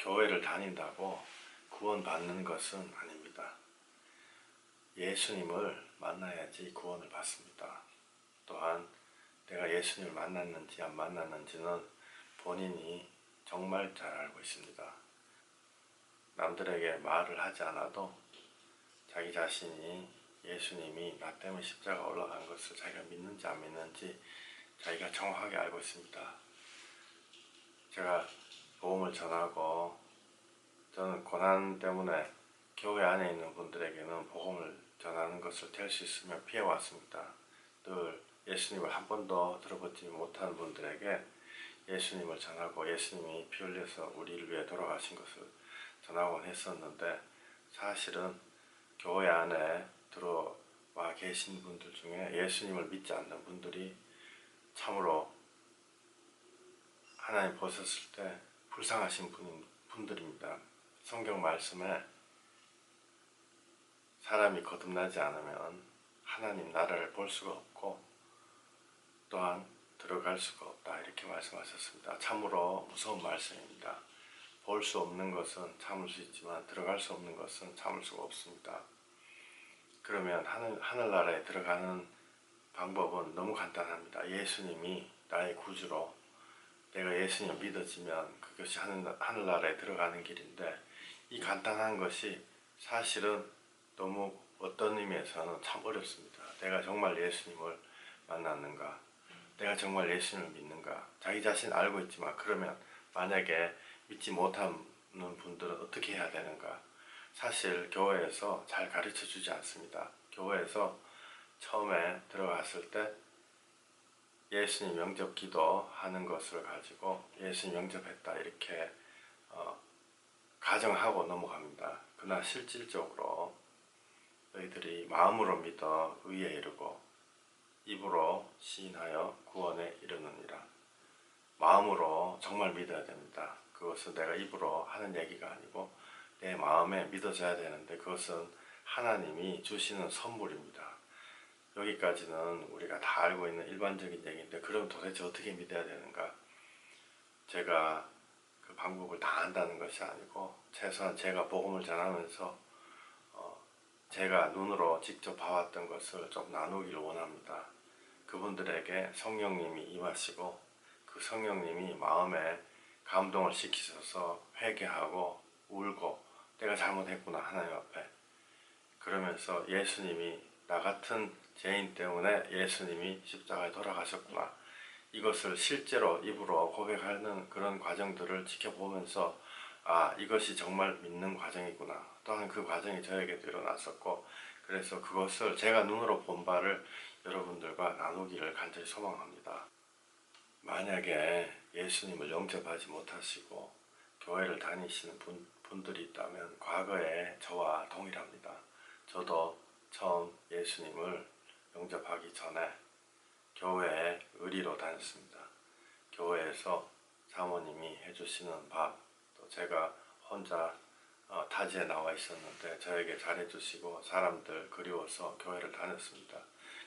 교회를 다닌다고 구원받는 것은 아닙니다. 예수님을 만나야지 구원을 받습니다. 또한 내가 예수님을 만났는지 안 만났는지는 본인이 정말 잘 알고 있습니다. 남들에게 말을 하지 않아도 자기 자신이 예수님이 나 때문에 십자가 올라간 것을 자기가 믿는지 안 믿는지 자기가 정확하게 알고 있습니다. 제가 복음을 전하고 저는 고난 때문에 교회 안에 있는 분들에게는 복음을 전하는 것을 될 수 있으면 피해왔습니다. 늘 예수님을 한 번도 들어보지 못한 분들에게 예수님을 전하고 예수님이 피 흘려서 우리를 위해 돌아가신 것을 전하곤 했었는데, 사실은 교회 안에 들어와 계신 분들 중에 예수님을 믿지 않는 분들이 참으로 하나님 보셨을 때 불쌍하신 분들입니다. 성경 말씀에 사람이 거듭나지 않으면 하나님 나라를 볼 수가 없고 또한 들어갈 수가 없다, 이렇게 말씀하셨습니다. 참으로 무서운 말씀입니다. 볼 수 없는 것은 참을 수 있지만 들어갈 수 없는 것은 참을 수가 없습니다. 그러면 하늘나라에 들어가는 방법은 너무 간단합니다. 예수님이 나의 구주로 내가 예수님을 믿어지면 그것이 하늘나라에 들어가는 길인데, 이 간단한 것이 사실은 너무 어떤 의미에서는 참 어렵습니다. 내가 정말 예수님을 만났는가? 내가 정말 예수님을 믿는가? 자기 자신 알고 있지만, 그러면 만약에 믿지 못하는 분들은 어떻게 해야 되는가? 사실 교회에서 잘 가르쳐 주지 않습니다. 교회에서 처음에 들어갔을 때 예수님 영접 기도하는 것을 가지고 예수님 영접했다 이렇게 가정하고 넘어갑니다. 그러나 실질적으로 너희들이 마음으로 믿어 의에 이르고 입으로 시인하여 구원에 이르느니라. 마음으로 정말 믿어야 됩니다. 그것은 내가 입으로 하는 얘기가 아니고 내 마음에 믿어져야 되는데, 그것은 하나님이 주시는 선물입니다. 여기까지는 우리가 다 알고 있는 일반적인 얘기인데, 그럼 도대체 어떻게 믿어야 되는가? 제가 그 방법을 다 안다는 것이 아니고 최소한 제가 복음을 전하면서 제가 눈으로 직접 봐왔던 것을 좀 나누기를 원합니다. 그분들에게 성령님이 임하시고 그 성령님이 마음에 감동을 시키셔서 회개하고 울고 내가 잘못했구나 하나님 앞에, 그러면서 예수님이 나 같은 죄인 때문에 예수님이 십자가에 돌아가셨구나, 이것을 실제로 입으로 고백하는 그런 과정들을 지켜보면서 이것이 정말 믿는 과정이구나. 또한 그 과정이 저에게도 일어났었고, 그래서 그것을 제가 눈으로 본 바를 여러분들과 나누기를 간절히 소망합니다. 만약에 예수님을 영접하지 못하시고 교회를 다니시는 분들이 있다면 과거에 저와 동일합니다. 저도 처음 예수님을 영접하기 전에 교회에 의리로 다녔습니다. 교회에서 사모님이 해주시는 밥, 또 제가 혼자 타지에 나와 있었는데 저에게 잘해주시고 사람들 그리워서 교회를 다녔습니다.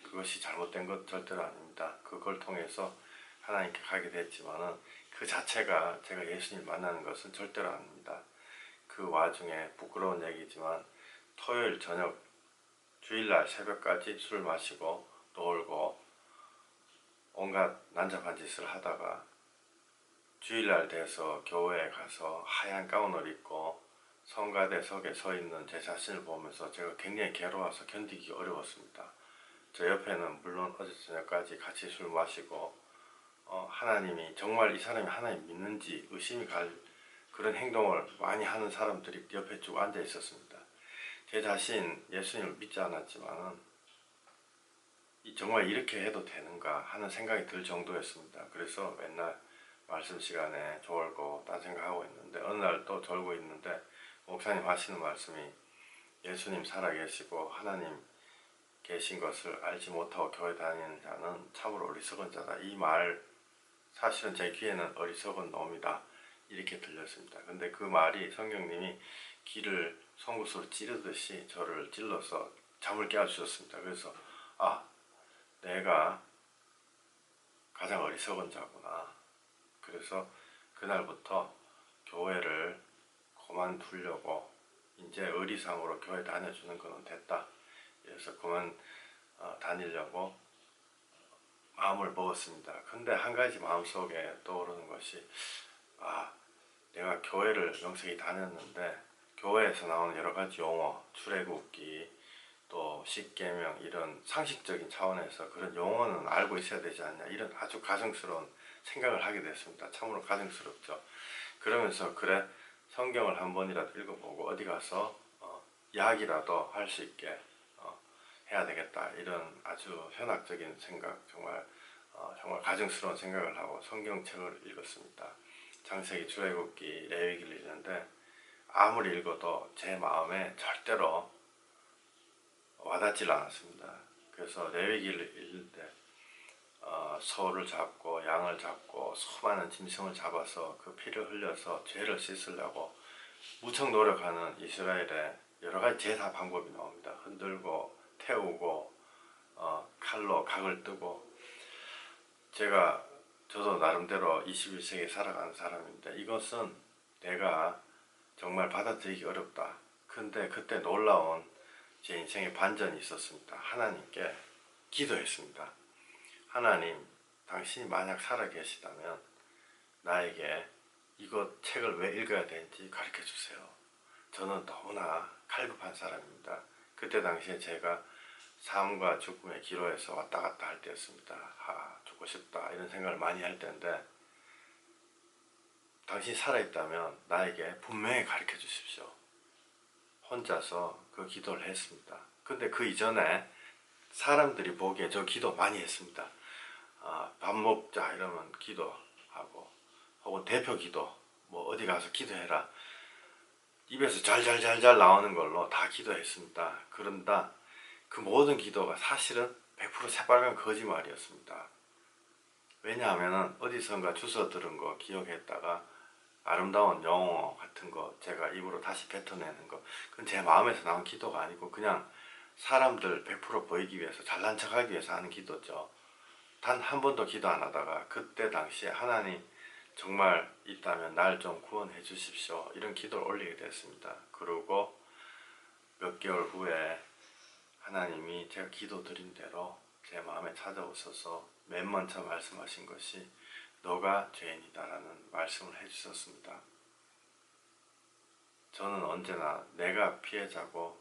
그것이 잘못된 것 절대로 아닙니다. 그걸 통해서 하나님께 가게 됐지만은 그 자체가 제가 예수님 만나는 것은 절대로 아닙니다. 그 와중에 부끄러운 얘기지만 토요일 저녁 주일날 새벽까지 술 마시고 놀고 온갖 난잡한 짓을 하다가 주일날 돼서 교회에 가서 하얀 가운을 입고 성가대석에 서 있는 제 자신을 보면서 제가 굉장히 괴로워서 견디기 어려웠습니다. 저 옆에는 물론 어제 저녁까지 같이 술 마시고 하나님이 정말 이 사람이 하나님 믿는지 의심이 갈 그런 행동을 많이 하는 사람들이 옆에 쭉 앉아 있었습니다. 제 자신 예수님을 믿지 않았지만은 정말 이렇게 해도 되는가 하는 생각이 들 정도였습니다. 그래서 맨날 말씀 시간에 졸고 딴 생각하고 있는데, 어느 날 또 졸고 있는데 목사님 하시는 말씀이 예수님 살아계시고 하나님 계신 것을 알지 못하고 교회 다니는 자는 참으로 어리석은 자다. 이 말 사실은 제 귀에는 어리석은 놈이다 이렇게 들렸습니다. 근데 그 말이 성령님이 귀를 송곳으로 찌르듯이 저를 찔러서 잠을 깨워주셨습니다. 그래서 내가 가장 어리석은 자구나. 그래서 그날부터 교회를 그만두려고 이제 의리상으로 교회 다녀주는 거는 됐다. 그래서 그만 다니려고 마음을 먹었습니다. 근데 한 가지 마음속에 떠오르는 것이 내가 교회를 명색이 다녔는데 교회에서 나오는 여러 가지 용어, 출애굽기, 또 십계명 이런 상식적인 차원에서 그런 용어는 알고 있어야 되지 않냐, 이런 아주 가증스러운 생각을 하게 됐습니다. 참으로 가증스럽죠. 그러면서 그래, 성경을 한 번이라도 읽어보고 어디 가서 이야기라도 할 수 있게 해야 되겠다, 이런 아주 현학적인 생각, 정말 가증스러운 생각을 하고 성경책을 읽었습니다. 창세기, 출애굽기, 레위기를 읽는데 아무리 읽어도 제 마음에 절대로 와닿질 않았습니다. 그래서 레위기를 읽을 때 소를 잡고 양을 잡고 수많은 짐승을 잡아서 그 피를 흘려서 죄를 씻으려고 무척 노력하는 이스라엘의 여러 가지 제사 방법이 나옵니다. 흔들고 태우고 칼로 각을 뜨고, 저도 나름대로 21세기에 살아가는 사람인데 이것은 내가 정말 받아들이기 어렵다. 근데 그때 놀라운 제 인생의 반전이 있었습니다. 하나님께 기도했습니다. 하나님, 당신이 만약 살아계시다면 나에게 이거 책을 왜 읽어야 되는지 가르쳐 주세요. 저는 너무나 갈급한 사람입니다. 그때 당시에 제가 삶과 죽음의 기로에서 왔다 갔다 할 때였습니다. 죽고 싶다 이런 생각을 많이 할 때인데, 당신이 살아있다면 나에게 분명히 가르쳐 주십시오. 혼자서 그 기도를 했습니다. 근데 그 이전에 사람들이 보기에 저 기도 많이 했습니다. 밥 먹자 이러면 기도하고, 혹은 대표 기도, 뭐 어디 가서 기도해라, 입에서 잘잘잘잘 나오는 걸로 다 기도했습니다. 그런다 그 모든 기도가 사실은 100% 새빨간 거짓말이었습니다. 왜냐하면 어디선가 주워 들은 거 기억했다가 아름다운 영어 같은 거 제가 입으로 다시 뱉어내는 거, 그건 제 마음에서 나온 기도가 아니고 그냥 사람들 100% 보이기 위해서, 잘난 척하기 위해서 하는 기도죠. 단 한 번도 기도 안 하다가 그때 당시에 하나님 정말 있다면 날 좀 구원해 주십시오, 이런 기도를 올리게 됐습니다. 그리고 몇 개월 후에 하나님이 제가 기도 드린 대로 제 마음에 찾아오셔서 맨 먼저 말씀하신 것이 너가 죄인이다 라는 말씀을 해주셨습니다. 저는 언제나 내가 피해자고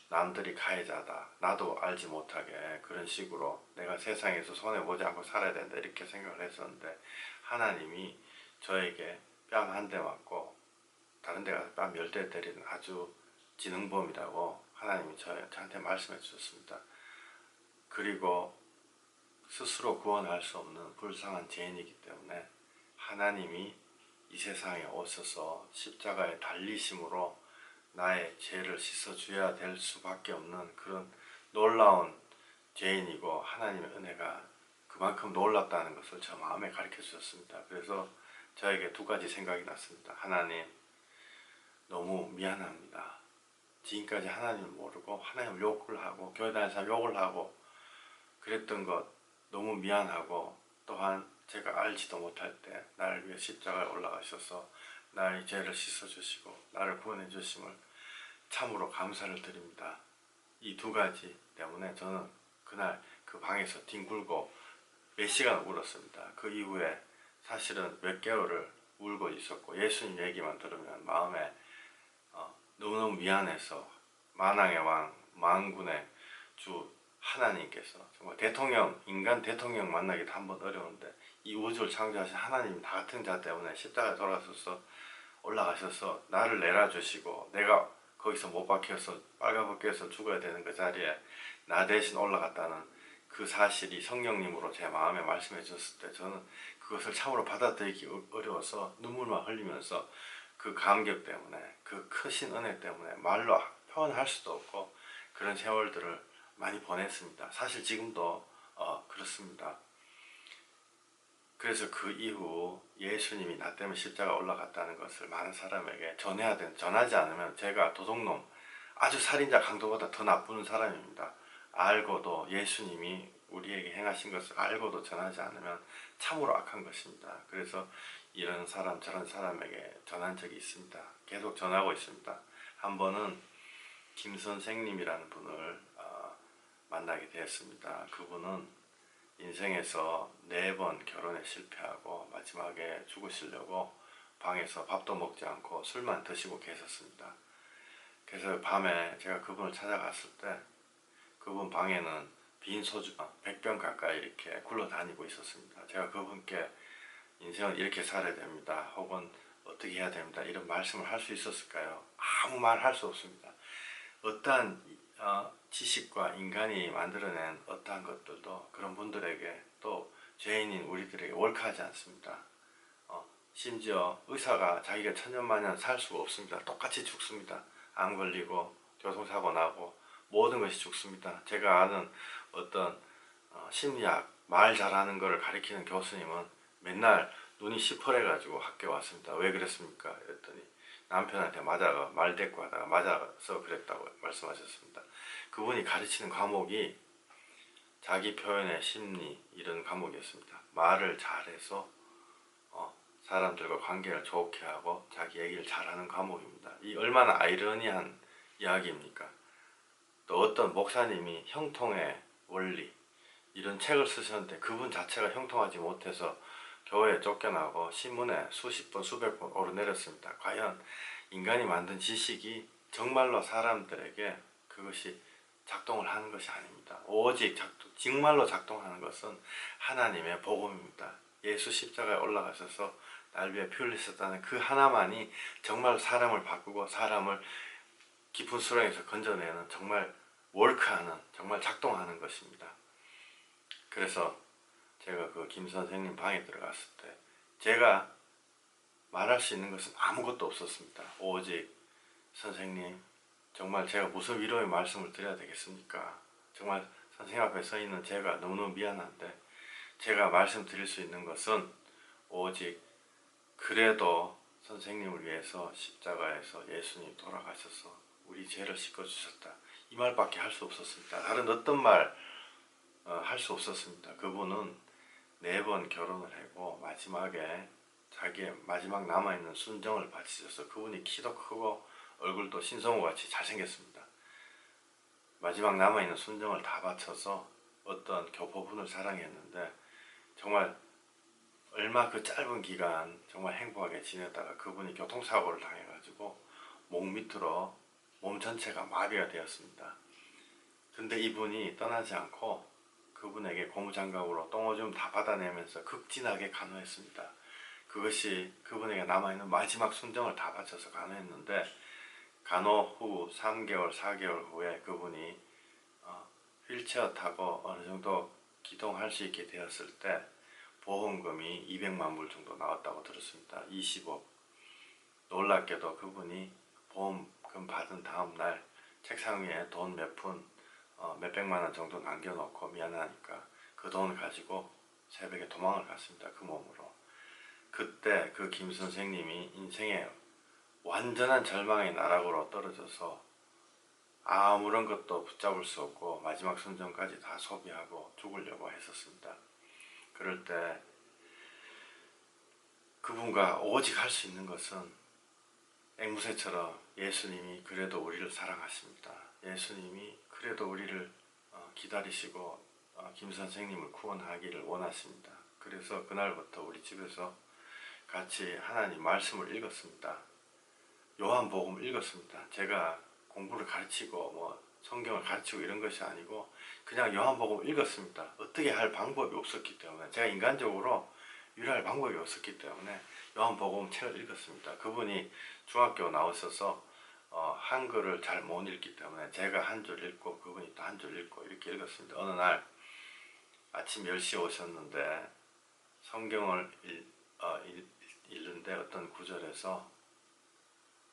남들이 가해자다, 나도 알지 못하게 그런 식으로 내가 세상에서 손해보지 않고 살아야 된다 이렇게 생각을 했었는데, 하나님이 저에게 뺨 한 대 맞고 다른 데 가서 뺨 10대 때리는 아주 지능범이라고 하나님이 저한테 말씀해 주셨습니다. 그리고 스스로 구원할 수 없는 불쌍한 죄인이기 때문에 하나님이 이 세상에 오셔서 십자가에 달리심으로 나의 죄를 씻어줘야 될 수밖에 없는 그런 놀라운 죄인이고, 하나님의 은혜가 그만큼 놀랍다는 것을 저 마음에 가르쳐 주셨습니다. 그래서 저에게 두 가지 생각이 났습니다. 하나님, 너무 미안합니다. 지금까지 하나님을 모르고 하나님을 욕을 하고 교회 다니는 사람 욕을 하고 그랬던 것 너무 미안하고, 또한 제가 알지도 못할 때 나를 위해 십자가에 올라가셔서 나의 죄를 씻어주시고 나를 구원해 주심을 참으로 감사를 드립니다. 이 두 가지 때문에 저는 그날 그 방에서 뒹굴고 몇 시간 울었습니다. 그 이후에 사실은 몇 개월을 울고 있었고, 예수님 얘기만 들으면 마음에 너무너무 미안해서 만왕의 왕, 만군의 주 하나님께서 정말 인간 대통령 만나기도 한번 어려운데 이 우주를 창조하신 하나님 다 같은 자 때문에 십자가에 돌아서서 올라가셔서 나를 내놔주시고, 내가 거기서 못 박혀서 빨가벗겨서 죽어야 되는 그 자리에 나 대신 올라갔다는 그 사실이 성령님으로 제 마음에 말씀해 주셨을 때 저는 그것을 참으로 받아들이기 어려워서 눈물만 흘리면서 그 감격 때문에, 그 크신 은혜 때문에 말로 표현할 수도 없고 그런 세월들을 많이 보냈습니다. 사실 지금도 그렇습니다. 그래서 그 이후 예수님이 나 때문에 십자가 올라갔다는 것을 많은 사람에게 전하지 않으면 제가 도둑놈, 아주 살인자 강도보다 더 나쁜 사람입니다. 알고도 예수님이 우리에게 행하신 것을 알고도 전하지 않으면 참으로 악한 것입니다. 그래서 이런 사람 저런 사람에게 전한 적이 있습니다. 계속 전하고 있습니다. 한 번은 김 선생님이라는 분을 만나게 되었습니다. 그분은 인생에서 4번 결혼에 실패하고 마지막에 죽으시려고 방에서 밥도 먹지 않고 술만 드시고 계셨습니다. 그래서 밤에 제가 그분을 찾아갔을 때 그분 방에는 빈 소주 100병 가까이 이렇게 굴러다니고 있었습니다. 제가 그분께 인생은 이렇게 살아야 됩니다. 혹은 어떻게 해야 됩니다. 이런 말씀을 할 수 있었을까요? 아무 말 할 수 없습니다. 어떠한 지식과 인간이 만들어낸 어떠한 것들도 그런 분들에게 또 죄인인 우리들에게 월크하지 않습니다. 심지어 의사가 자기가 천년만년 살 수가 없습니다. 똑같이 죽습니다. 암 걸리고 교통사고 나고 모든 것이 죽습니다. 제가 아는 어떤 심리학 말 잘하는 것을 가르치는 교수님은 맨날 눈이 시퍼래가지고 학교에 왔습니다. 왜 그랬습니까? 그랬더니 남편한테 맞아가 말대꾸 하다가 맞아서 그랬다고 말씀하셨습니다. 그분이 가르치는 과목이 자기 표현의 심리 이런 과목이었습니다. 말을 잘해서 사람들과 관계를 좋게 하고 자기 얘기를 잘하는 과목입니다. 이 얼마나 아이러니한 이야기입니까? 또 어떤 목사님이 형통의 원리 이런 책을 쓰셨는데 그분 자체가 형통하지 못해서 교회에 쫓겨나고 신문에 수십 번 수백 번 오르내렸습니다. 과연 인간이 만든 지식이 정말로 사람들에게 그것이 작동을 하는 것이 아닙니다. 오직 정말로 작동하는 것은 하나님의 복음입니다. 예수 십자가에 올라가셔서 날 위해 피 흘리셨다는 그 하나만이 정말 사람을 바꾸고 사람을 깊은 수렁에서 건져내는 정말 월크하는 정말 작동하는 것입니다. 그래서 제가 그 김 선생님 방에 들어갔을 때 제가 말할 수 있는 것은 아무것도 없었습니다. 오직 선생님 정말 제가 무슨 위로의 말씀을 드려야 되겠습니까? 정말 선생님 앞에 서 있는 제가 너무너무 미안한데 제가 말씀드릴 수 있는 것은 오직 그래도 선생님을 위해서 십자가에서 예수님 돌아가셔서 우리 죄를 씻어주셨다. 이 말밖에 할 수 없었습니다. 다른 어떤 말 할 수 없었습니다. 그분은 4번 결혼을 하고 마지막에 자기의 마지막 남아있는 순정을 바치셔서 그분이 키도 크고 얼굴도 신성우같이 잘생겼습니다. 마지막 남아있는 순정을 다 바쳐서 어떤 교포분을 사랑했는데 정말 얼마 그 짧은 기간 정말 행복하게 지내다가 그분이 교통사고를 당해가지고 목 밑으로 몸 전체가 마비가 되었습니다. 근데 이분이 떠나지 않고 그분에게 고무장갑으로 똥오줌 다 받아내면서 극진하게 간호했습니다. 그것이 그분에게 남아있는 마지막 순정을 다 바쳐서 간호했는데 간호 후 3개월, 4개월 후에 그분이 휠체어 타고 어느 정도 기동할 수 있게 되었을 때 보험금이 200만 불 정도 나왔다고 들었습니다. 20억. 놀랍게도 그분이 보험금 받은 다음날 책상 위에 돈 몇 푼, 몇백만 원 정도 남겨놓고 미안하니까 그 돈을 가지고 새벽에 도망을 갔습니다. 그 몸으로. 그때 그 김 선생님이 인생의 완전한 절망의 나락으로 떨어져서 아무런 것도 붙잡을 수 없고 마지막 순정까지 다 소비하고 죽으려고 했었습니다. 그럴 때 그분과 오직 할 수 있는 것은 앵무새처럼 예수님이 그래도 우리를 사랑하십니다. 예수님이 그래도 우리를 기다리시고 김 선생님을 구원하기를 원하십니다. 그래서 그날부터 우리 집에서 같이 하나님 말씀을 읽었습니다. 요한복음을 읽었습니다. 제가 공부를 가르치고 성경을 가르치고 이런 것이 아니고 그냥 요한복음을 읽었습니다. 어떻게 할 방법이 없었기 때문에 제가 인간적으로 유래할 방법이 없었기 때문에 요한복음 책을 읽었습니다. 그분이 중학교 나오셔서 한글을 잘 못 읽기 때문에 제가 한 줄 읽고 그분이 또 한 줄 읽고 이렇게 읽었습니다. 어느 날 아침 10시에 오셨는데 성경을 읽는데 어떤 구절에서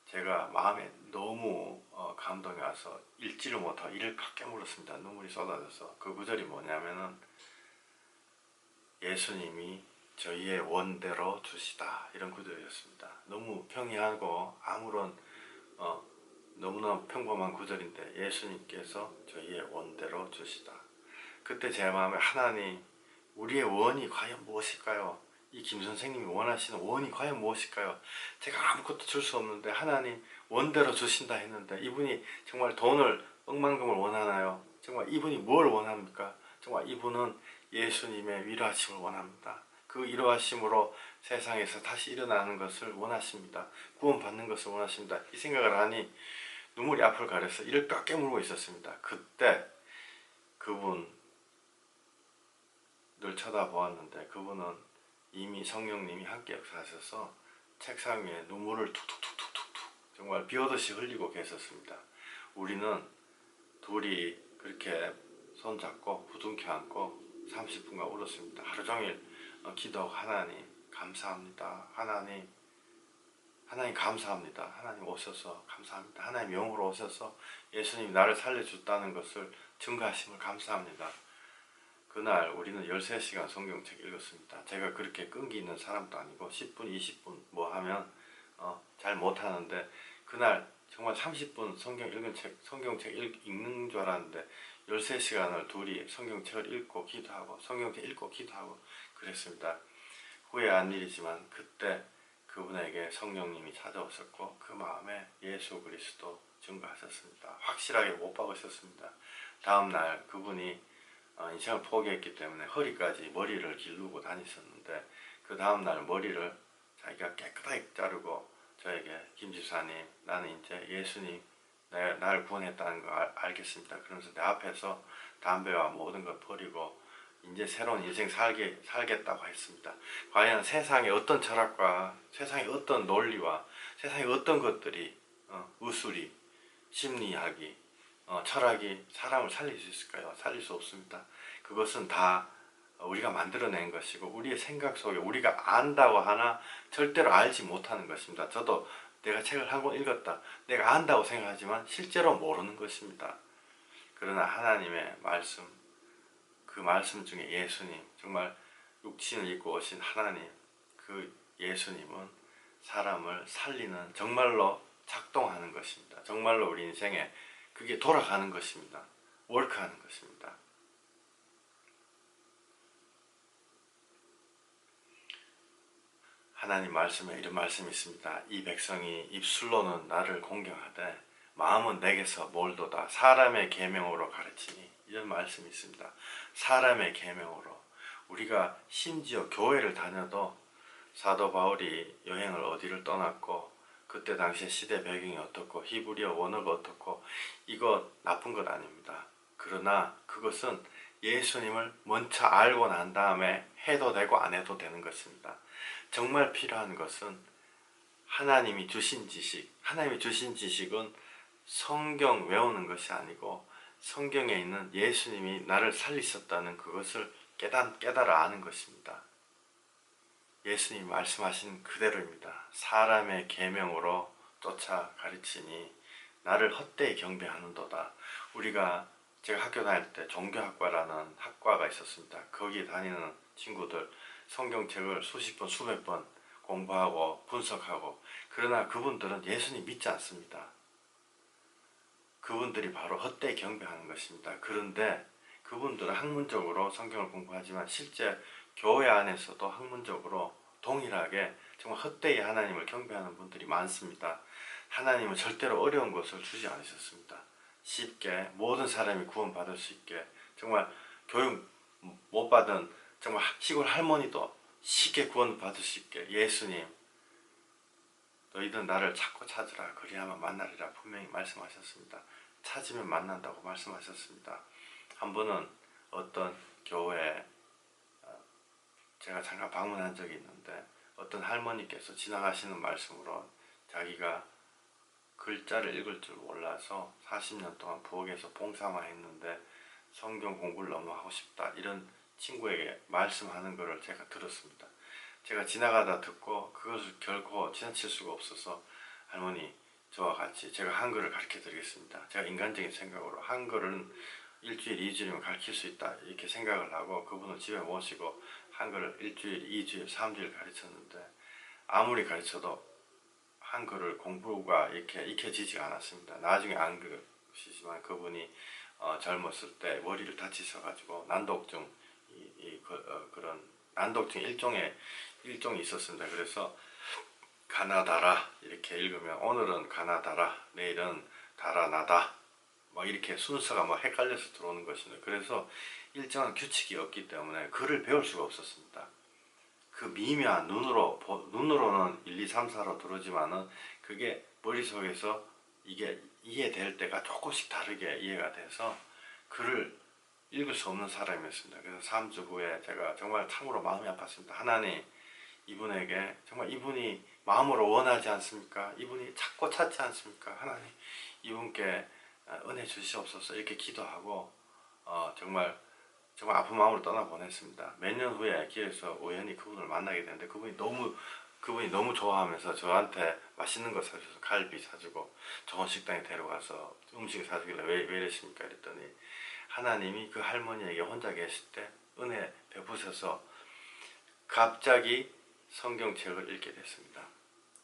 제가 마음에 너무 감동이 와서 읽지를 못하고 이를 칵 깨물었습니다. 눈물이 쏟아져서. 그 구절이 뭐냐면은 예수님이 저희의 원대로 주시다 이런 구절이었습니다. 너무 평이하고 아무런 너무나 평범한 구절인데 예수님께서 저희의 원대로 주시다. 그때 제 마음에 하나님, 우리의 원이 과연 무엇일까요? 이 김 선생님이 원하시는 원이 과연 무엇일까요? 제가 아무것도 줄 수 없는데 하나님 원대로 주신다 했는데 이분이 정말 돈을 억만금을 원하나요? 정말 이분이 뭘 원합니까? 정말 이분은 예수님의 위로하심을 원합니다. 그 위로하심으로 세상에서 다시 일어나는 것을 원하십니다. 구원받는 것을 원하십니다. 이 생각을 하니 눈물이 앞을 가려서 이를 꽉 깨물고 있었습니다. 그때 그분을 쳐다보았는데 그분은 이미 성령님이 함께 역사하셔서 책상 위에 눈물을 툭툭툭툭툭 정말 비오듯이 흘리고 계셨습니다. 우리는 둘이 그렇게 손잡고 부둥켜 안고 30분간 울었습니다. 하루 종일 기도하고 하나님 감사합니다. 하나님 감사합니다. 하나님 오셔서 감사합니다. 하나님 영으로 오셔서 예수님이 나를 살려줬다는 것을 증거하심을 감사합니다. 그날 우리는 13시간 성경책 읽었습니다. 제가 그렇게 끈기 있는 사람도 아니고 10분, 20분 뭐 하면 잘 못하는데 그날 정말 30분 성경책 읽는 줄 알았는데 13시간을 둘이 성경책을 읽고 기도하고 성경책 읽고 기도하고 그랬습니다. 후회한 일이지만 그때 그분에게 성령님이 찾아오셨고 그 마음에 예수 그리스도 증거하셨습니다. 확실하게 못 박으셨습니다. 다음날 그분이 인생을 포기했기 때문에 허리까지 머리를 기르고 다니셨는데 그 다음날 머리를 자기가 깨끗하게 자르고 저에게 김 집사님 나는 이제 예수님 나를 구원했다는 거 알겠습니다. 그러면서 내 앞에서 담배와 모든 걸 버리고 이제 새로운 인생 살겠다고 했습니다. 과연 세상의 어떤 철학과 세상의 어떤 논리와 세상의 어떤 것들이 의술이 심리학이 철학이 사람을 살릴 수 있을까요? 살릴 수 없습니다. 그것은 다 우리가 만들어낸 것이고 우리의 생각 속에 우리가 안다고 하나 절대로 알지 못하는 것입니다. 저도 내가 책을 한 권 읽었다. 내가 안다고 생각하지만 실제로 모르는 것입니다. 그러나 하나님의 말씀, 그 말씀 중에 예수님, 정말 육신을 입고 오신 하나님, 그 예수님은 사람을 살리는 정말로 작동하는 것입니다. 정말로 우리 인생에 그게 돌아가는 것입니다. 워크하는 것입니다. 하나님 말씀에 이런 말씀이 있습니다. 이 백성이 입술로는 나를 공경하되 마음은 내게서 멀도다. 사람의 계명으로 가르치니. 이런 말씀이 있습니다. 사람의 계명으로. 우리가 심지어 교회를 다녀도 사도 바울이 여행을 어디를 떠났고 그때 당시에 시대 배경이 어떻고 히브리어 원어가 어떻고 이거 나쁜 것 아닙니다. 그러나 그것은 예수님을 먼저 알고 난 다음에 해도 되고 안 해도 되는 것입니다. 정말 필요한 것은 하나님이 주신 지식, 하나님이 주신 지식은 성경 외우는 것이 아니고 성경에 있는 예수님이 나를 살리셨다는 그것을 깨달아 아는 것입니다. 예수님이 말씀하신 그대로입니다. 사람의 계명으로 쫓아 가르치니 나를 헛되이 경배하는도다. 제가 학교 다닐 때 종교학과라는 학과가 있었습니다. 거기 다니는 친구들 성경책을 수십 번 수백 번 공부하고 분석하고 그러나 그분들은 예수님 믿지 않습니다. 그분들이 바로 헛되이 경배하는 것입니다. 그런데 그분들은 학문적으로 성경을 공부하지만 실제 교회 안에서도 학문적으로 동일하게 정말 헛되이 하나님을 경배하는 분들이 많습니다. 하나님은 절대로 어려운 것을 주지 않으셨습니다. 쉽게 모든 사람이 구원받을 수 있게 정말 교육 못 받은 정말 시골 할머니도 쉽게 구원받을 수 있게 예수님 너희들 나를 찾고 찾으라 그리하면 만나리라 분명히 말씀하셨습니다. 찾으면 만난다고 말씀하셨습니다. 한 번은 어떤 교회에 제가 잠깐 방문한 적이 있는데 어떤 할머니께서 지나가시는 말씀으로 자기가 글자를 읽을 줄 몰라서 40년 동안 부엌에서 봉사만 했는데 성경 공부를 너무 하고 싶다 이런 친구에게 말씀하는 것을 제가 들었습니다. 제가 지나가다 듣고 그것을 결코 지나칠 수가 없어서 할머니 저와 같이 제가 한글을 가르쳐 드리겠습니다. 제가 인간적인 생각으로 한글은 일주일, 2주일이면 가르칠 수 있다 이렇게 생각을 하고 그분을 집에 모시고 한글을 일주일, 2주일, 3주일 가르쳤는데 아무리 가르쳐도 한글을 공부가 이렇게 익혀지지가 않았습니다. 나중에 안 그러시지만 그분이 젊었을 때 머리를 다치셔가지고 난독증 그런 난독증 일종이 있었습니다. 그래서 가나다라 이렇게 읽으면 오늘은 가나다라, 내일은 다라나다 뭐 이렇게 순서가 뭐 헷갈려서 들어오는 것입니다. 그래서 일정한 규칙이 없기 때문에 글을 배울 수가 없었습니다. 그 미묘한 눈으로는 1, 2, 3, 4로 들어오지만은 그게 머릿속에서 이게 이해될 때가 조금씩 다르게 이해가 돼서 글을 읽을 수 없는 사람이었습니다. 그래서 3주 후에 제가 정말 참으로 마음이 아팠습니다. 하나님, 이분에게 정말 이분이 마음으로 원하지 않습니까? 이분이 찾지 않습니까? 하나님, 이분께 은혜 주시옵소서 이렇게 기도하고 정말 아픈 마음으로 떠나보냈습니다. 몇 년 후에 길에서 우연히 그분을 만나게 되는데 그분이 너무 좋아하면서 저한테 맛있는 거 사줘서 갈비 사주고 좋은 식당에 데려가서 음식을 사주길래 왜 이러십니까? 이랬더니 하나님이 그 할머니에게 혼자 계실 때 은혜 베푸셔서 갑자기 성경책을 읽게 됐습니다.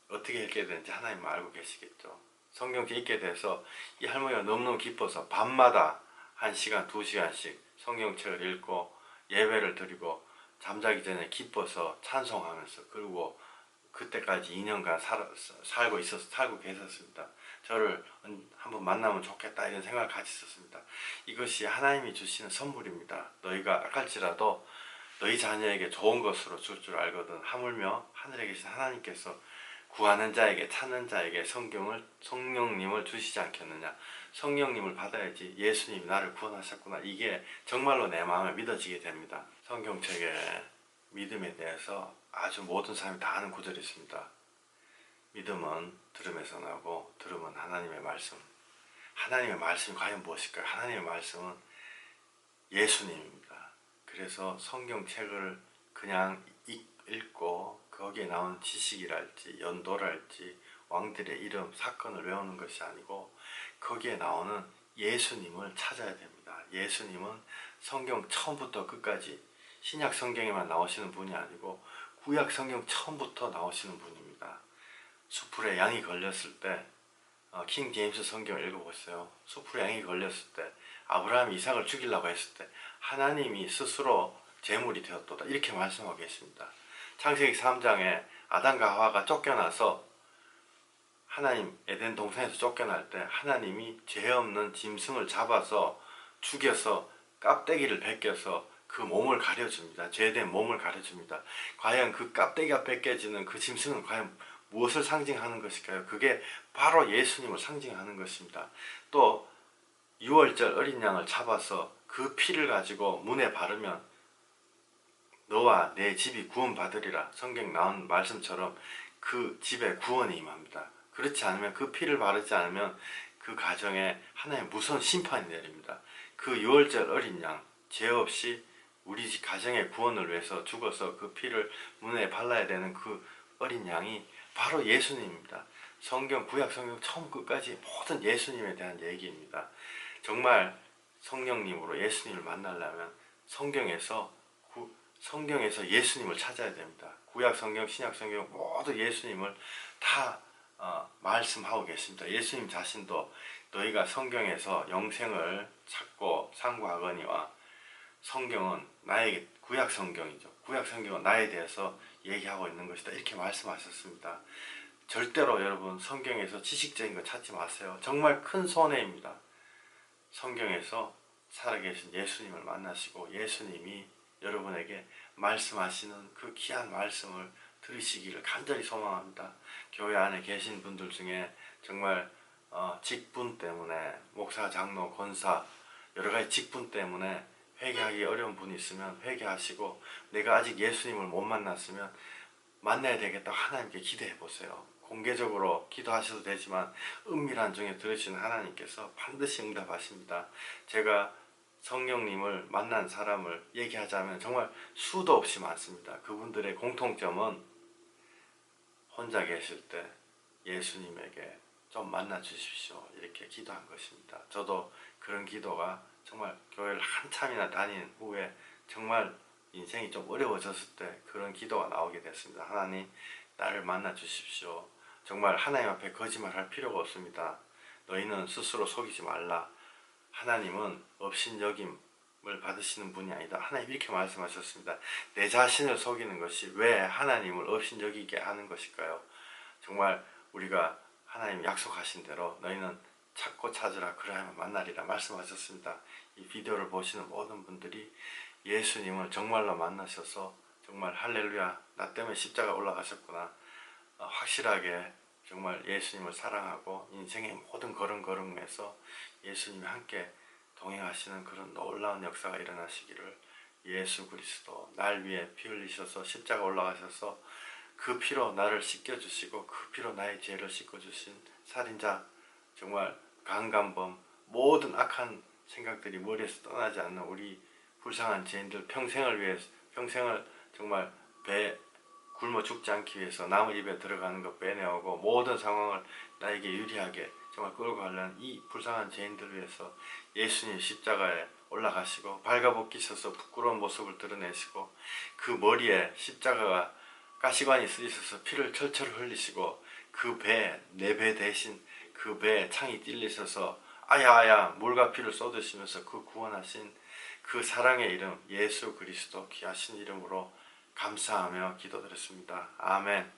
어떻게 읽게 되는지 하나님만 알고 계시겠죠. 성경책 읽게 돼서 이 할머니가 너무너무 기뻐서 밤마다 1시간, 2시간씩 성경책을 읽고 예배를 드리고 잠자기 전에 기뻐서 찬송하면서 그리고 그때까지 2년간 살고 계셨습니다. 저를 한번 만나면 좋겠다 이런 생각을 같이 했었습니다. 이것이 하나님이 주시는 선물입니다. 너희가 악할지라도 너희 자녀에게 좋은 것으로 줄 알거든 하물며 하늘에 계신 하나님께서 구하는 자에게 찾는 자에게 성령님을 주시지 않겠느냐. 성령님을 받아야지 예수님이 나를 구원하셨구나. 이게 정말로 내 마음에 믿어지게 됩니다. 성경책에 믿음에 대해서 아주 모든 사람이 다 아는 구절이 있습니다. 믿음은 들음에서 나고 들음은 하나님의 말씀. 하나님의 말씀이 과연 무엇일까요? 하나님의 말씀은 예수님입니다. 그래서 성경책을 그냥 읽고 거기에 나온 지식이랄지 연도랄지 왕들의 이름, 사건을 외우는 것이 아니고 거기에 나오는 예수님을 찾아야 됩니다. 예수님은 성경 처음부터 끝까지 신약 성경에만 나오시는 분이 아니고 구약 성경 처음부터 나오시는 분입니다. 수풀에 양이 걸렸을 때 킹 제임스 성경을 읽어보세요. 수풀에 양이 걸렸을 때 아브라함이 이삭을 죽이려고 했을 때 하나님이 스스로 제물이 되었도다 이렇게 말씀하고 계십니다. 창세기 3장에 아담과 하와가 쫓겨나서 하나님 에덴 동산에서 쫓겨날 때 하나님이 죄 없는 짐승을 잡아서 죽여서 껍데기를 벗겨서 그 몸을 가려줍니다. 죄된 몸을 가려줍니다. 과연 그 껍데기가 벗겨지는 그 짐승은 과연 무엇을 상징하는 것일까요? 그게 바로 예수님을 상징하는 것입니다. 또 6월절 어린 양을 잡아서 그 피를 가지고 문에 바르면 너와 내 집이 구원받으리라. 성경 나온 말씀처럼 그 집에 구원이 임합니다. 그렇지 않으면 그 피를 바르지 않으면 그 가정에 하나의 무서운 심판이 내립니다. 그 6월절 어린 양 죄 없이 우리 집 가정의 구원을 위해서 죽어서 그 피를 문에 발라야 되는 그 어린 양이 바로 예수님입니다. 성경 구약 성경 처음 끝까지 모든 예수님에 대한 얘기입니다. 정말 성령님으로 예수님을 만나려면 성경에서 예수님을 찾아야 됩니다. 구약 성경, 신약 성경 모두 예수님을 다 말씀하고 계십니다. 예수님 자신도 너희가 성경에서 영생을 찾고 상고하거니와 성경은 나에게 구약 성경이죠. 구약 성경은 나에 대해서 얘기하고 있는 것이다. 이렇게 말씀하셨습니다. 절대로 여러분 성경에서 지식적인 거 찾지 마세요. 정말 큰 손해입니다. 성경에서 살아계신 예수님을 만나시고 예수님이 여러분에게 말씀하시는 그 귀한 말씀을 들으시기를 간절히 소망합니다. 교회 안에 계신 분들 중에 정말 직분 때문에 목사, 장로, 권사 여러가지 직분 때문에 회개하기 어려운 분이 있으면 회개하시고 내가 아직 예수님을 못 만났으면 만나야 되겠다고 하나님께 기도해 보세요. 공개적으로 기도하셔도 되지만 은밀한 중에 들으시는 하나님께서 반드시 응답하십니다. 제가 성령님을 만난 사람을 얘기하자면 정말 수도 없이 많습니다. 그분들의 공통점은 혼자 계실 때 예수님에게 좀 만나 주십시오 이렇게 기도한 것입니다. 저도 그런 기도가 정말 교회를 한참이나 다닌 후에 정말 인생이 좀 어려워졌을 때 그런 기도가 나오게 됐습니다. 하나님 나를 만나 주십시오. 정말 하나님 앞에 거짓말할 필요가 없습니다. 너희는 스스로 속이지 말라. 하나님은 업신여김을 받으시는 분이 아니다. 하나님 이렇게 말씀하셨습니다. 내 자신을 속이는 것이 왜 하나님을 업신여기게 하는 것일까요? 정말 우리가 하나님 약속하신 대로 너희는 찾고 찾으라 그리하면 만나리라 말씀하셨습니다. 이 비디오를 보시는 모든 분들이 예수님을 정말로 만나셔서 정말 할렐루야 나 때문에 십자가 올라가셨구나 확실하게 정말 예수님을 사랑하고 인생의 모든 걸음걸음에서 예수님이 함께 동행하시는 그런 놀라운 역사가 일어나시기를 예수 그리스도 날 위해 피 흘리셔서 십자가 올라가셔서 그 피로 나를 씻겨주시고 그 피로 나의 죄를 씻어주신 살인자 정말 강간범 모든 악한 생각들이 머리에서 떠나지 않는 우리 불쌍한 죄인들 평생을 위해서 평생을 정말 배 굶어 죽지 않기 위해서 남의 입에 들어가는 것 빼내오고 모든 상황을 나에게 유리하게 정말 끌고 가려는 이 불쌍한 죄인들을 위해서 예수님 십자가에 올라가시고 발가벗기셔서 부끄러운 모습을 드러내시고 그 머리에 십자가가 가시관이 쓰이셔서 피를 철철 흘리시고 그 배, 내 배 대신 그 배에 창이 찔리셔서 아야아야 물과 피를 쏟으시면서 그 구원하신 그 사랑의 이름 예수 그리스도 귀하신 이름으로 감사하며 기도드렸습니다. 아멘.